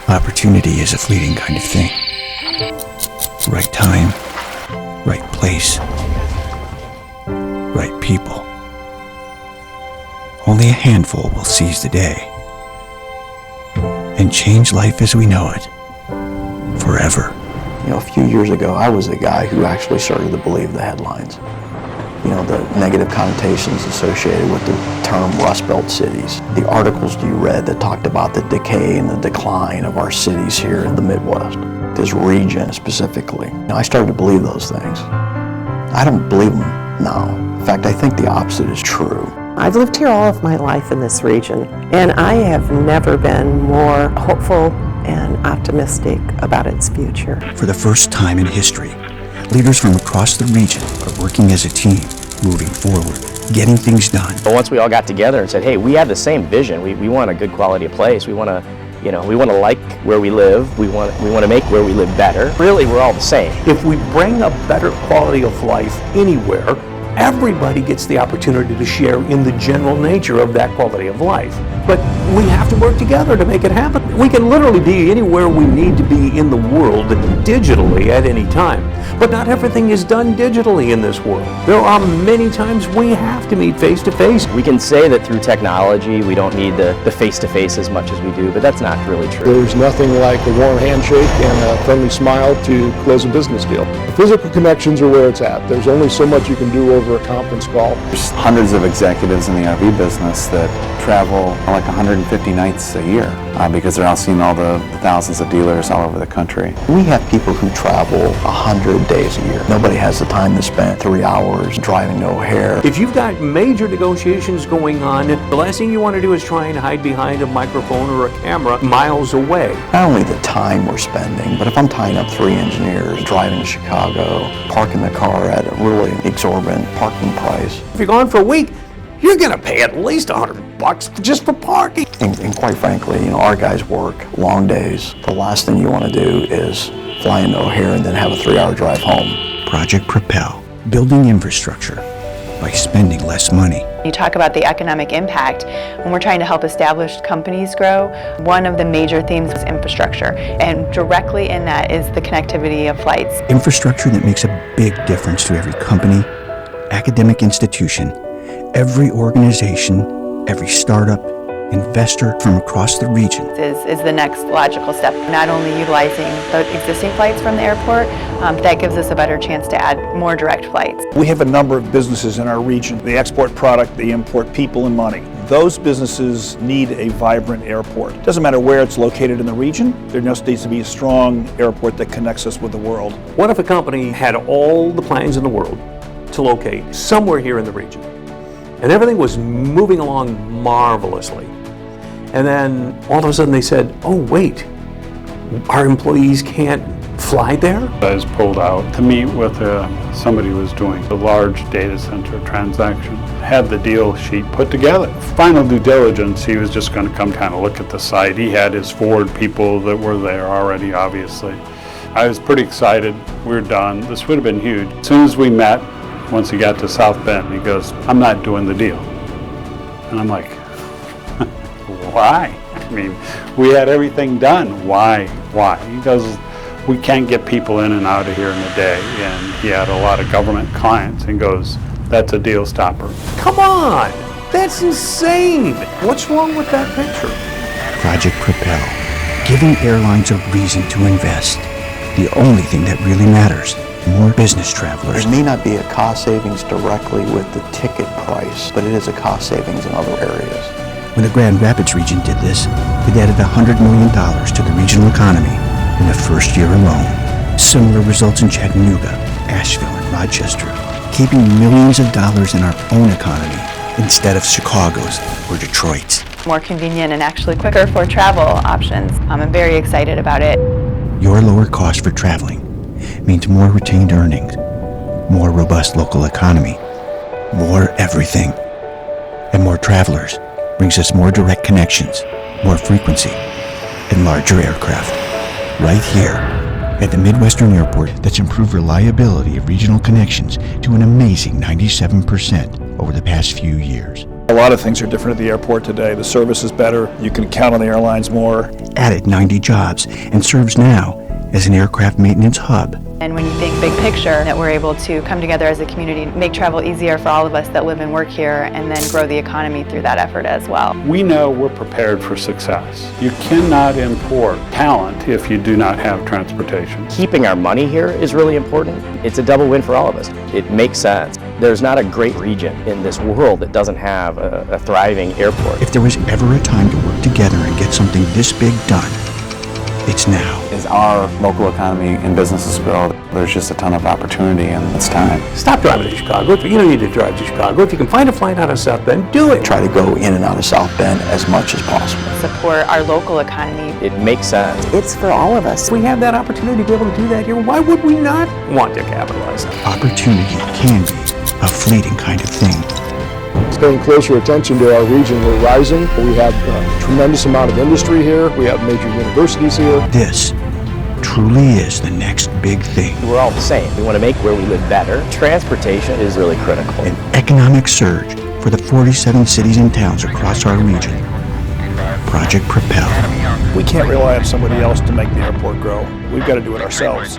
Opportunity is a fleeting kind of thing. Right time, right place, right people. Only a handful will seize the day and change life as we know it forever. You know, a few years ago, I was the guy who actually started to believe the headlines. You know, the negative connotations associated with the term Rust Belt cities. The articles you read that talked about the decay and the decline of our cities here in the Midwest, this region specifically. I started to believe those things. I don't believe them now. In fact, I think the opposite is true. I've lived here all of my life in this region, and I have never been more hopeful and optimistic about its future. For the first time in history, leaders from across the region are working as a team, moving forward, getting things done. But once we all got together and said, hey, we have the same vision. We want a good quality of place. We want to, we want to like where we live. We want to make where we live better. Really, we're all the same. If we bring a better quality of life anywhere, everybody gets the opportunity to share in the general nature of that quality of life. But we have to work together to make it happen. We can literally be anywhere we need to be in the world digitally at any time. But not everything is done digitally in this world. There are many times we have to meet face to face. We can say that through technology we don't need the face to face as much as we do, but that's not really true. There's nothing like a warm handshake and a friendly smile to close a business deal. The physical connections are where it's at. There's only so much you can do over a conference call. There's hundreds of executives in the RV business that travel like 150 nights a year because they're out seeing all the thousands of dealers all over the country. We have people who travel 100 days a year. Nobody has the time to spend 3 hours driving to O'Hare. If you've got major negotiations going on, the last thing you want to do is try and hide behind a microphone or a camera miles away. Not only the time we're spending, but if I'm tying up 3 engineers, driving to Chicago, parking the car at a really exorbitant parking price. If you're gone for a week, you're going to pay at least $100 just for parking. And quite frankly, our guys work long days. The last thing you want to do is fly into O'Hare and then have a 3-hour drive home. Project Propel, building infrastructure by spending less money. You talk about the economic impact. When we're trying to help established companies grow, one of the major themes is infrastructure, and directly in that is the connectivity of flights. Infrastructure that makes a big difference to every company, academic institution, every organization, every startup, investor from across the region. Is the next logical step. Not only utilizing the existing flights from the airport, that gives us a better chance to add more direct flights. We have a number of businesses in our region. They export product, they import people and money. Those businesses need a vibrant airport. It doesn't matter where it's located in the region, there just needs to be a strong airport that connects us with the world. What if a company had all the planes in the world to locate somewhere here in the region, and everything was moving along marvelously, and then all of a sudden they said, oh wait, our employees can't fly there? I was pulled out to meet with somebody who was doing a large data center transaction. Had the deal sheet put together. Final due diligence, he was just going to come kind of look at the site. He had his forward people that were there already, obviously. I was pretty excited. We're done. This would have been huge. As soon as we met, once he got to South Bend, he goes, I'm not doing the deal. And I'm like, why? I mean, we had everything done. Why? He goes, we can't get people in and out of here in a day. And he had a lot of government clients and goes, that's a deal stopper. Come on, that's insane. What's wrong with that picture? Project Propel, giving airlines a reason to invest. The only thing that really matters. More business travelers. There may not be a cost savings directly with the ticket price, but it is a cost savings in other areas. When the Grand Rapids region did this, it added $100 million to the regional economy in the first year alone. Similar results in Chattanooga, Asheville, and Rochester, keeping millions of dollars in our own economy instead of Chicago's or Detroit's. More convenient and actually quicker for travel options. I'm very excited about it. Your lower cost for traveling means more retained earnings, more robust local economy, more everything. And more travelers brings us more direct connections, more frequency, and larger aircraft. Right here at the Midwestern Airport that's improved reliability of regional connections to an amazing 97% over the past few years. A lot of things are different at the airport today. The service is better. You can count on the airlines more. Added 90 jobs and serves now as an aircraft maintenance hub. And when you think big picture, that we're able to come together as a community, make travel easier for all of us that live and work here, and then grow the economy through that effort as well. We know we're prepared for success. You cannot import talent if you do not have transportation. Keeping our money here is really important. It's a double win for all of us. It makes sense. There's not a great region in this world that doesn't have a thriving airport. If there was ever a time to work together and get something this big done, it's now. As our local economy and businesses grow, there's just a ton of opportunity, and it's time. Stop driving to Chicago. You don't need to drive to Chicago. If you can find a flight out of South Bend, do it. Try to go in and out of South Bend as much as possible. Support our local economy. It makes sense. It's for all of us. If we have that opportunity to be able to do that here, why would we not want to capitalize on it? Opportunity can be a fleeting kind of thing. Paying closer attention to our region, we're rising. We have a tremendous amount of industry here. We have major universities here. This truly is the next big thing. We're all the same. We want to make where we live better. Transportation is really critical. An economic surge for the 47 cities and towns across our region. Project Propel. We can't rely on somebody else to make the airport grow. We've got to do it ourselves.